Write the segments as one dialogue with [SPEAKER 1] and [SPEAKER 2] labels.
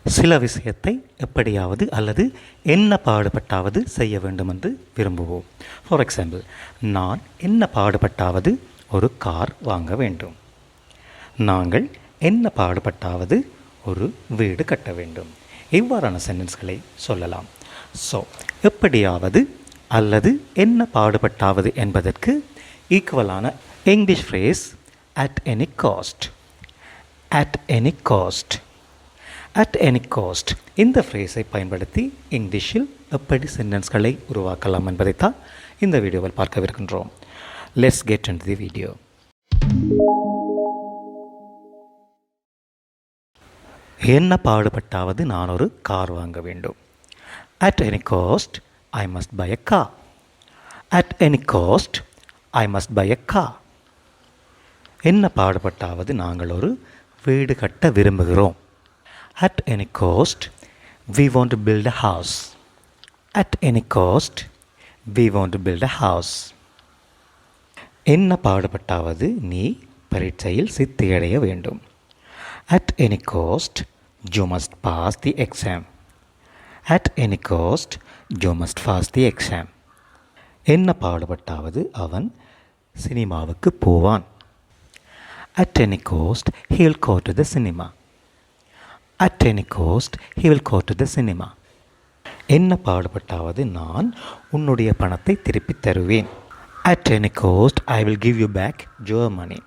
[SPEAKER 1] சில விஷயத்தை எப்படியாவது அல்லது என்ன பாடுபட்டாவது செய்ய வேண்டும் என்று விரும்புவோம். ஃபார் எக்ஸாம்பிள், நான் என்ன பாடுபட்டாவது ஒரு கார் வாங்க வேண்டும். நாங்கள் என்ன பாடுபட்டாவது ஒரு வீடு கட்ட வேண்டும். இவ்வாறான சென்டென்ஸ்களை சொல்லலாம். ஸோ எப்படியாவது அல்லது என்ன பாடுபட்டாவது என்பதற்கு ஈக்குவலான English phrase at any cost. at any cost. at any cost. இந்த ஃப்ரேஸை பயன்படுத்தி இங்கிலீஷில் எப்படி சென்டென்ஸ்களை உருவாக்கலாம் என்பதைத்தான் இந்த வீடியோவில் பார்க்கவிருக்கின்றோம். Let's get into the video. என்ன பாடுபட்டாவது நான் ஒரு கார் வாங்க வேண்டும். at any cost I must buy a car. at any cost I must buy a car. என்ன பாடுபட்டாவது நாங்கள் ஒரு வீடு கட்ட விரும்புகிறோம். at any cost we want to build a house. at any cost we want to build a house. என்ன பாடுபட்டாவது நீ பரீட்சையில் சித்தியடைய வேண்டும். at any cost you must pass the exam. at any cost you must pass the exam. என்ன பாடுபட்டாவது அவன் சினிமாவுக்கு போவான். at any cost he will go to the cinema. at any cost he will go to the cinema. என்ன பாடுபட்டாவது நான் உன்னுடைய பணத்தை திருப்பித் தருவேன். at any cost I will give you back your money.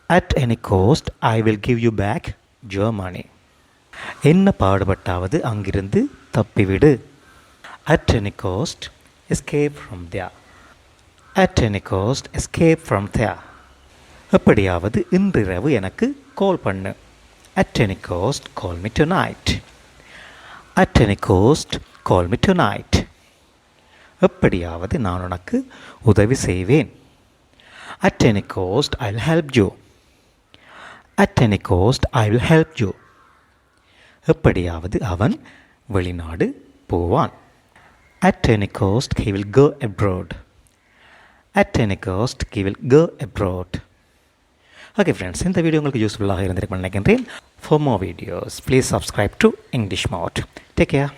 [SPEAKER 1] at any cost I will give you back your money. என்ன பாடுபட்டாவது அங்கிருந்து தப்பிவிடு. at any cost escape from there. at any cost escape from there. எப்படியாவது இன்றிரவு எனக்கு கால் பண்ணு. at any cost call me tonight. at any cost call me tonight. எப்படியாவது நான் உனக்கு உதவி செய்வேன். at any cost I will help you. at any cost I will help you. எப்படியாவது அவன் வெளிநாடு போவான். at any cost he will go abroad. at any cost he will go abroad. Okay friends, இந்த வீடியோ உங்களுக்கு யூஸ்ஃபுல்லாக இருந்திருக்கும்னு நினைக்கின்றேன். For more videos, please subscribe to English Mode. Take care.